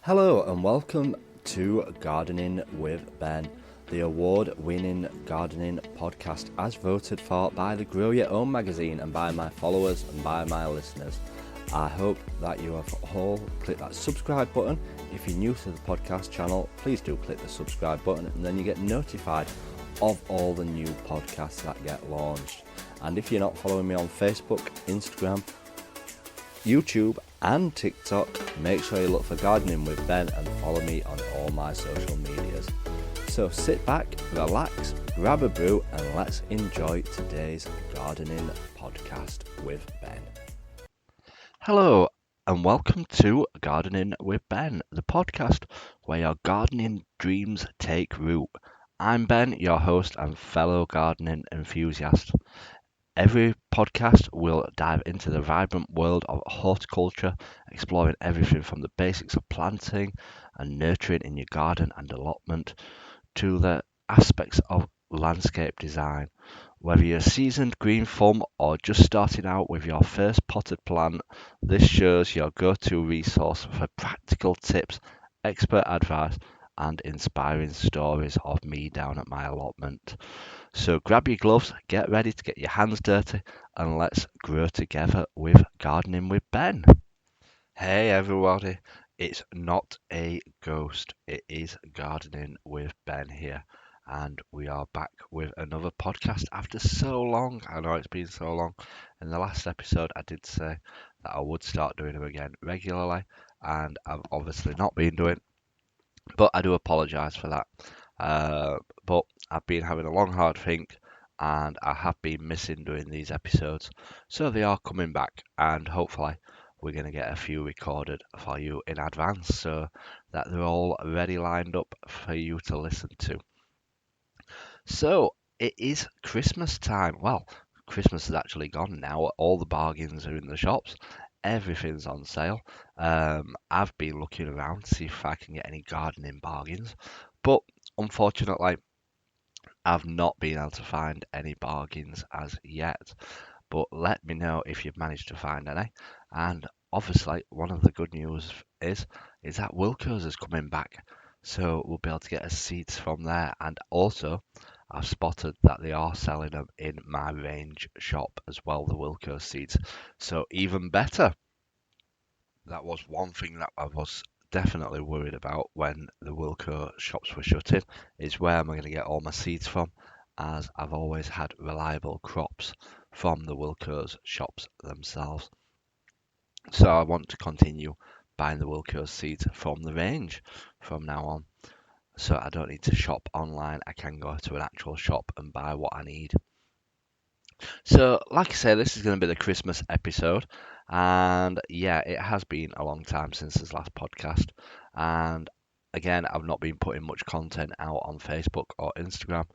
Hello and welcome to Gardening with Ben, the award-winning gardening podcast as voted for by the Grow Your Own magazine and by my followers and by my listeners. I hope that you have all clicked that subscribe button. If you're new to the podcast channel, please do click the subscribe button and then you get notified of all the new podcasts that get launched. And if you're not following me on Facebook, Instagram, YouTube and TikTok, make sure you look for Gardening with Ben and follow me on all my social medias. So sit back, relax, grab a brew and let's enjoy today's gardening podcast with Ben. Hello and welcome to Gardening with Ben, the podcast where your gardening dreams take root. I'm Ben, your host and fellow gardening enthusiast. Every podcast will dive into the vibrant world of horticulture, exploring everything from the basics of planting and nurturing in your garden and allotment to the aspects of landscape design. Whether you're a seasoned green thumb or just starting out with your first potted plant, this show's your go-to resource for practical tips, expert advice and inspiring stories of me down at my allotment. So grab your gloves, get ready to get your hands dirty, and let's grow together with Gardening with Ben. Hey everybody, it's not a ghost, it is Gardening with Ben here, and we are back with another podcast after so long. I know it's been so long. In the last episode, I did say that I would start doing them again regularly, and I've obviously not been doing, but I do apologise for that. But I've been having a long hard think and I have been missing doing these episodes, so they are coming back and hopefully we're going to get a few recorded for you in advance so that they're all ready lined up for you to listen to. So it is Christmas time. Well, Christmas is actually gone now. All the bargains are in the shops. Everything's on sale. I've been looking around to see if I can get any gardening bargains, but unfortunately, I've not been able to find any bargains as yet. But let me know if you've managed to find any. And obviously, one of the good news is that Wilko's is coming back, so we'll be able to get our seeds from there. And also, I've spotted that they are selling them in my range shop as well, the Wilko seeds. So even better. That was one thing that I was definitely worried about when the Wilko shops were shutting, is where am I going to get all my seeds from, as I've always had reliable crops from the Wilko's shops themselves. So I want to continue buying the Wilko's seeds from the range from now on. So I don't need to shop online. I can go to an actual shop and buy what I need. So, like I say, this is going to be the Christmas episode, and yeah, it has been a long time since this last podcast. And again, I've not been putting much content out on Facebook or Instagram.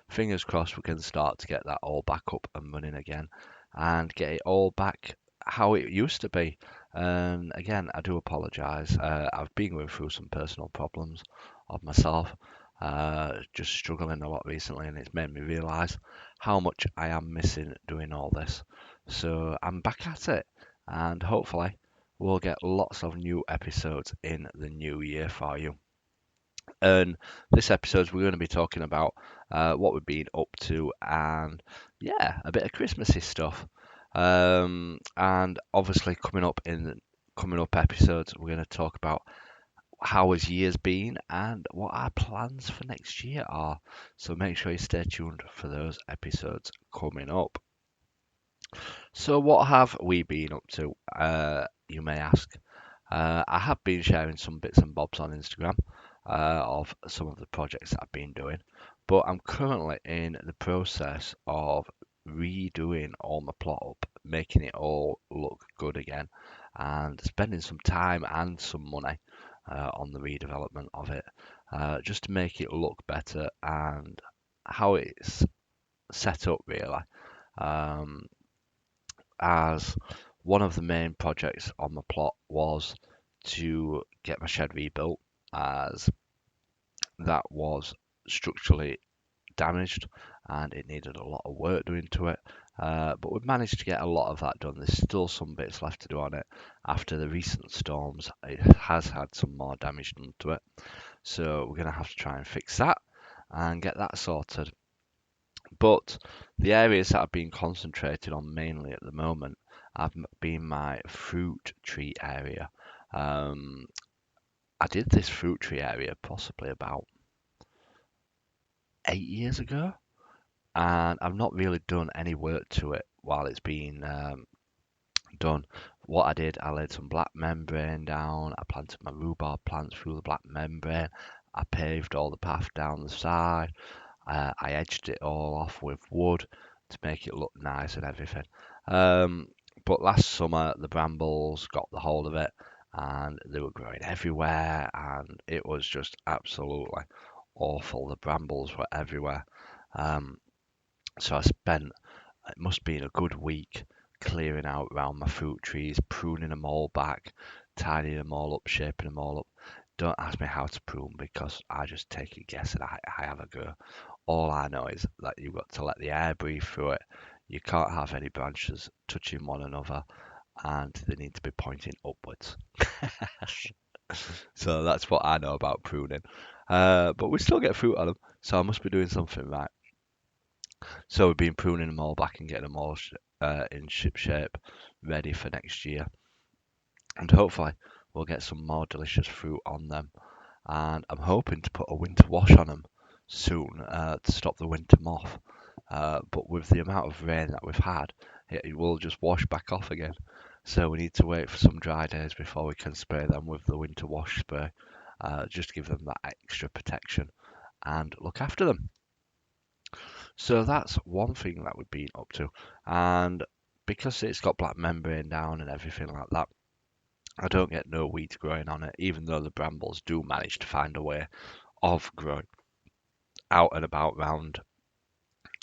Fingers crossed we can start to get that all back up and running again and get it all back how it used to be. And again, I do apologise. I've been going through some personal problems of myself, just struggling a lot recently, and it's made me realise how much I am missing doing all this. So I'm back at it, and hopefully we'll get lots of new episodes in the new year for you. And this episode we're going to be talking about what we've been up to, and yeah, a bit of Christmassy stuff. And obviously coming up episodes, we're going to talk about how his year's been and what our plans for next year are. So make sure you stay tuned for those episodes coming up. So what have we been up to, you may ask? I have been sharing some bits and bobs on Instagram of some of the projects that I've been doing, but I'm currently in the process of redoing all my plot up, making it all look good again, and spending some time and some money on the redevelopment of it, just to make it look better and how it's set up really. Um, as one of the main projects on the plot was to get my shed rebuilt, as that was structurally damaged and it needed a lot of work doing to it. But we've managed to get a lot of that done. There's still some bits left to do on it. After the recent storms, it has had some more damage done to it. So we're going to have to try and fix that and get that sorted. But the areas that I've been concentrated on mainly at the moment have been my fruit tree area. Um, I did this fruit tree area possibly about 8 years ago, and I've not really done any work to it while it's been done. What I did, I laid some black membrane down, I planted my rhubarb plants through the black membrane, I paved all the path down the side, I edged it all off with wood to make it look nice and everything. But last summer, the brambles got the hold of it and they were growing everywhere, and it was just absolutely awful. The brambles were everywhere. Um, so I spent, it must have been a good week, clearing out around my fruit trees, pruning them all back, tidying them all up, shaping them all up. Don't ask me how to prune because I just take a guess and I have a go. All I know is that you've got to let the air breathe through it. You can't have any branches touching one another and they need to be pointing upwards. So that's what I know about pruning. But we still get fruit on them, so I must be doing something right. So we've been pruning them all back and getting them all in ship shape, ready for next year. And hopefully we'll get some more delicious fruit on them. And I'm hoping to put a winter wash on them soon to stop the winter moth. But with the amount of rain that we've had, it will just wash back off again. So we need to wait for some dry days before we can spray them with the winter wash spray, just to give them that extra protection and look after them. So that's one thing that we've been up to. And because it's got black membrane down and everything like that, I don't get no weeds growing on it, even though the brambles do manage to find a way of growing out and about round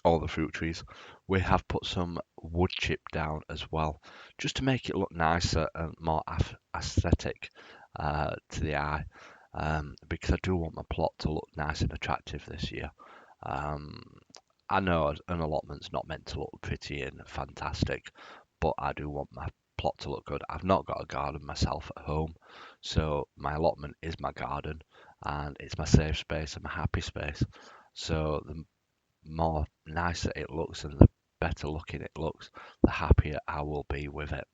all the fruit trees. We have put some wood chip down as well, just to make it look nicer and more aesthetic to the eye, because I do want my plot to look nice and attractive this year. Um, I know an allotment's not meant to look pretty and fantastic, but I do want my plot to look good. I've not got a garden myself at home, so my allotment is my garden and it's my safe space and my happy space. So the more nicer it looks and the better looking it looks, the happier I will be with it.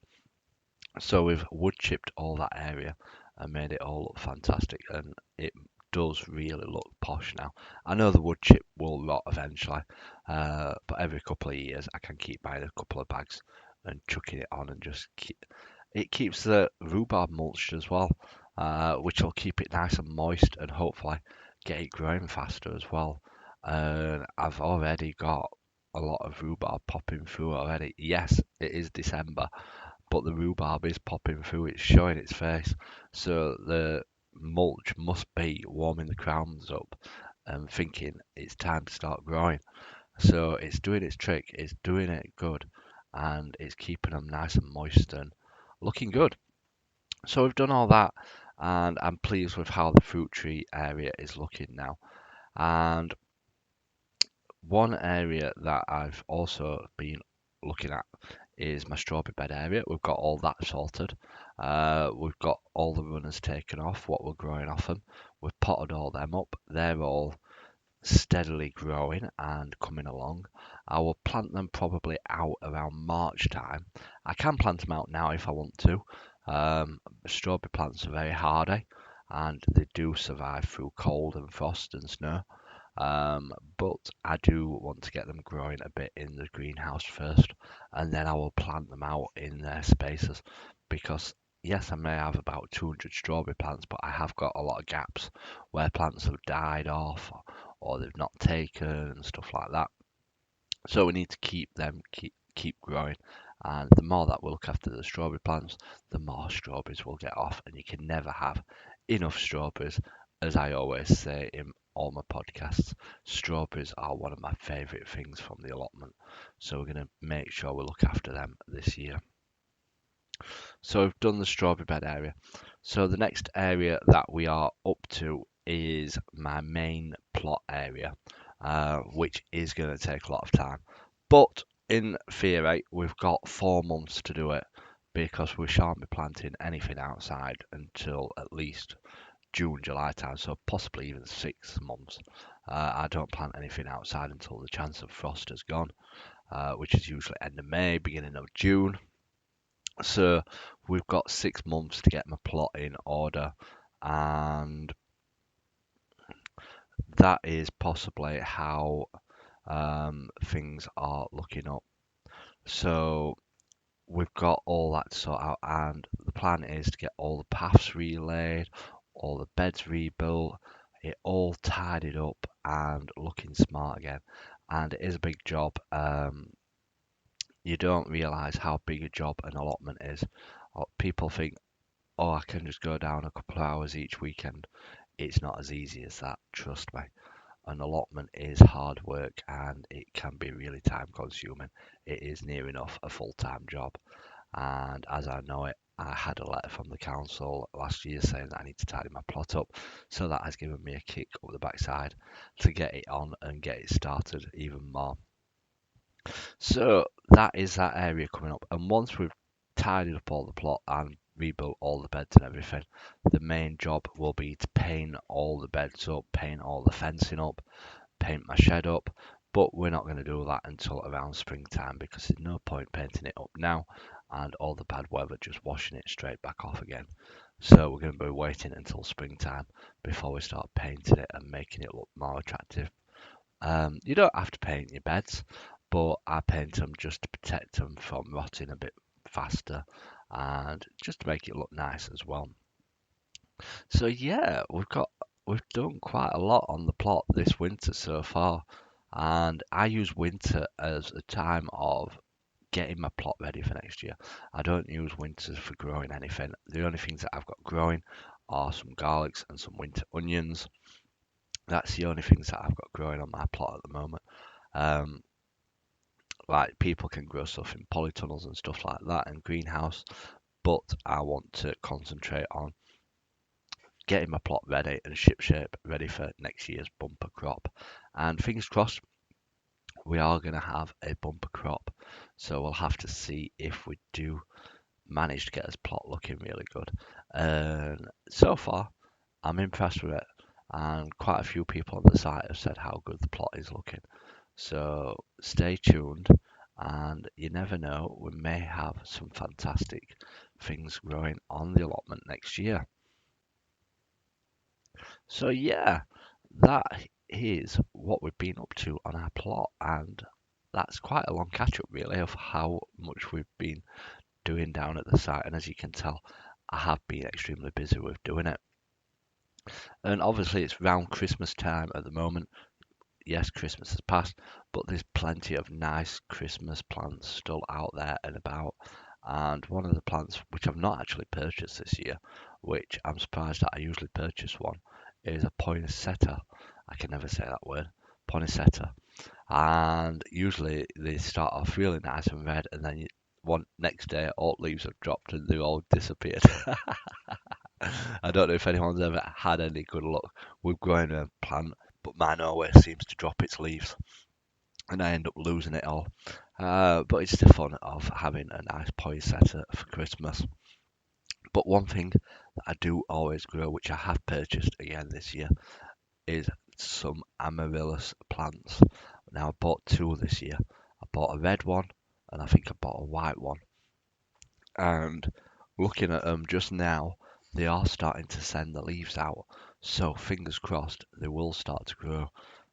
So we've wood chipped all that area and made it all look fantastic, and it does really look posh now. I know the wood chip will rot eventually, but every couple of years I can keep buying a couple of bags and chucking it on and just it keeps the rhubarb mulched as well, which will keep it nice and moist and hopefully get it growing faster as well. I've already got a lot of rhubarb popping through already. Yes, it is December, but the rhubarb is popping through. It's showing its face. So the mulch must be warming the crowns up and thinking it's time to start growing. So it's doing its trick. It's doing it good, and it's keeping them nice and moist and looking good. So we've done all that, and I'm pleased with how the fruit tree area is looking now. And one area that I've also been looking at is my strawberry bed area. We've got all that sorted. We've got all the runners taken off, what we're growing off them. We've potted all them up. They're all steadily growing and coming along. I will plant them probably out around March time. I can plant them out now if I want to. Strawberry plants are very hardy and they do survive through cold and frost and snow. But I do want to get them growing a bit in the greenhouse first, and then I will plant them out in their spaces because yes, I may have about 200 strawberry plants, but I have got a lot of gaps where plants have died off or they've not taken and stuff like that. So we need to keep them keep growing, and the more that we look after the strawberry plants, the more strawberries we'll get off, and you can never have enough strawberries. As I always say in all my podcasts, strawberries are one of my favourite things from the allotment, so we're going to make sure we look after them this year. So we've done the strawberry bed area. So the next area that we are up to is my main plot area. which is going to take a lot of time. But in theory, we've got 4 months to do it because we shan't be planting anything outside until at least June, July time, so possibly even 6 months. I don't plant anything outside until the chance of frost has gone, which is usually end of May, beginning of June. So we've got 6 months to get my plot in order, and that is possibly how things are looking up. So we've got all that to sort out, and the plan is to get all the paths relaid, all the beds rebuilt, it all tidied up and looking smart again. And it is a big job. You don't realise how big a job an allotment is. People think, oh, I can just go down a couple of hours each weekend. It's not as easy as that, trust me. An allotment is hard work and it can be really time consuming. It is near enough a full-time job. And as I know it, I had a letter from the council last year saying that I need to tidy my plot up. So that has given me a kick up the backside to get it on and get it started even more. So that is that area coming up. And once we've tidied up all the plot and rebuilt all the beds and everything, the main job will be to paint all the beds up, paint all the fencing up, paint my shed up. But we're not going to do that until around springtime because there's no point painting it up now and all the bad weather just washing it straight back off again. So we're going to be waiting until springtime before we start painting it and making it look more attractive. You don't have to paint your beds, but I paint them just to protect them from rotting a bit faster and just to make it look nice as well. So yeah, we've done quite a lot on the plot this winter so far, and I use winter as a time of getting my plot ready for next year. I don't use winters for growing anything. The only things that I've got growing are some garlics and some winter onions. That's the only things that I've got growing on my plot at the moment. Um, like people can grow stuff in polytunnels and stuff like that and greenhouse, but I want to concentrate on getting my plot ready and shipshape ready for next year's bumper crop. And fingers crossed, we are going to have a bumper crop. So we'll have to see if we do manage to get this plot looking really good. And so far, I'm impressed with it. And quite a few people on the site have said how good the plot is looking. So stay tuned, and you never know, we may have some fantastic things growing on the allotment next year. So yeah, that is what we've been up to on our plot, and that's quite a long catch up really of how much we've been doing down at the site. And as you can tell, I have been extremely busy with doing it. And obviously it's around Christmas time at the moment. Yes, Christmas has passed, but there's plenty of nice Christmas plants still out there and about. And one of the plants which I've not actually purchased this year, which I'm surprised that I usually purchase one, is a poinsettia. I can never say that word. Poinsettia. And usually they start off really nice and red, and then one next day all leaves have dropped and they all disappeared. I don't know if anyone's ever had any good luck with growing a plant, but mine always seems to drop its leaves and I end up losing it all. But it's the fun of having a nice poinsettia for Christmas. But one thing that I do always grow, which I have purchased again this year, is some amaryllis plants. Now I bought two this year. I bought a red one and I think I bought a white one. And looking at them just now, they are starting to send the leaves out. So fingers crossed, they will start to grow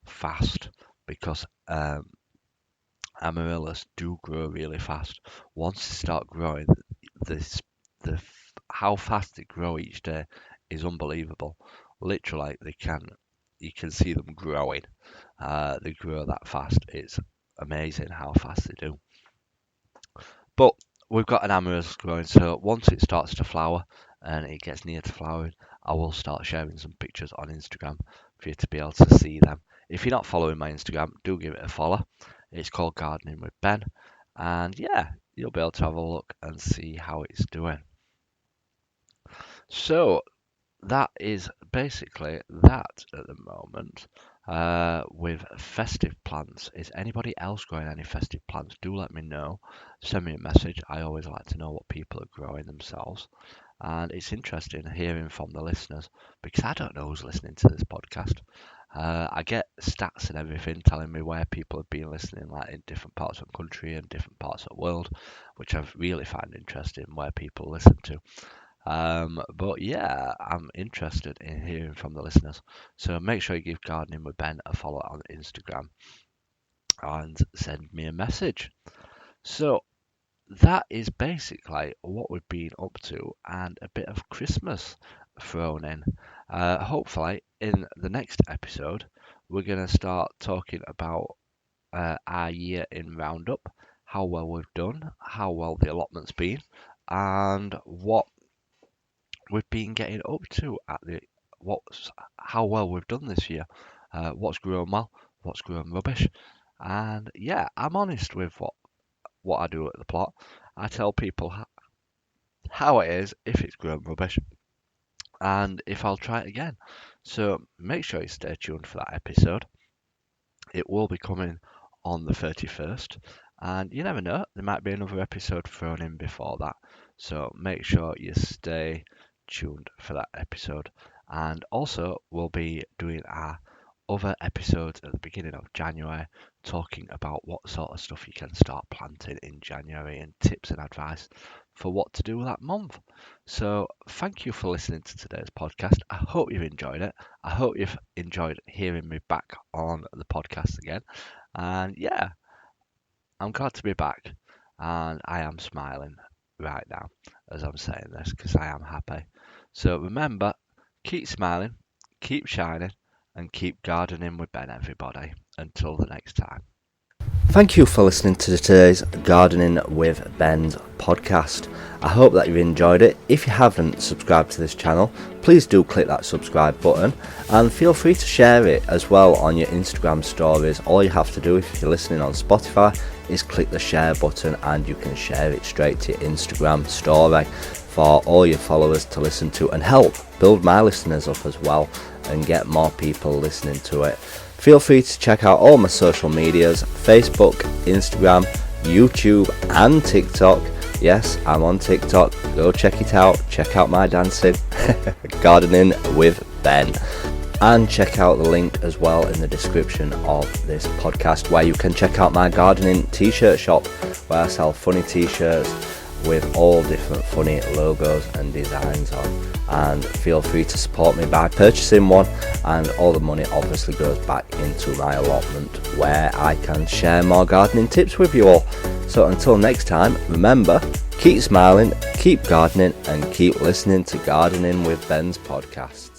fast because amaryllis do grow really fast. Once they start growing, this the how fast they grow each day is unbelievable. Literally, you can see them growing. They grow that fast. It's amazing how fast they do. But we've got an amaryllis growing, so once it starts to flower and it gets near to flowering, I will start sharing some pictures on Instagram for you to be able to see them. If you're not following my Instagram, do give it a follow. It's called Gardening with Ben. And yeah, you'll be able to have a look and see how it's doing. So that is basically that at the moment. With festive plants, is anybody else growing any festive plants? Do let me know. Send me a message. I always like to know what people are growing themselves. And it's interesting hearing from the listeners because I don't know who's listening to this podcast. I get stats and everything telling me where people have been listening, like in different parts of the country and different parts of the world, which I really find interesting where people listen to. But yeah, I'm interested in hearing from the listeners. So make sure you give Gardening with Ben a follow on Instagram and send me a message. So that is basically what we've been up to and a bit of Christmas thrown in. Hopefully, in the next episode, we're going to start talking about our year in Roundup, how well we've done, how well the allotment's been, and what we've been getting up to at the how well we've done this year, what's grown well, what's grown rubbish, and yeah, I'm honest with what I do at the plot. I tell people how it is, if it's grown rubbish, and if I'll try it again. So make sure you stay tuned for that episode. It will be coming on the 31st, and you never know, there might be another episode thrown in before that. So make sure you stay tuned for that episode. And also, we'll be doing our other episodes at the beginning of January, talking about what sort of stuff you can start planting in January and tips and advice for what to do that month. So thank you for listening to today's podcast. I hope you've enjoyed it. I hope you've enjoyed hearing me back on the podcast again. And yeah, I'm glad to be back. And I am smiling right now as I'm saying this because I am happy. So remember, keep smiling, keep shining, and keep gardening with Ben, everybody. Until the next time. Thank you for listening to today's Gardening with Ben's podcast. I hope that you've enjoyed it. If you haven't subscribed to this channel, please do click that subscribe button and feel free to share it as well on your Instagram stories. All you have to do if you're listening on Spotify is click the share button and you can share it straight to your Instagram story for all your followers to listen to and help build my listeners up as well and get more people listening to it. Feel free to check out all my social medias, Facebook, Instagram, YouTube and TikTok. Yes, I'm on TikTok. Go check it out. Check out my dancing. Gardening with Ben. And check out the link as well in the description of this podcast where you can check out my gardening t-shirt shop where I sell funny t-shirts with all different funny logos and designs on. And feel free to support me by purchasing one, and all the money obviously goes back into my allotment where I can share more gardening tips with you all. So until next time, remember, keep smiling, keep gardening and keep listening to Gardening with Ben's podcasts.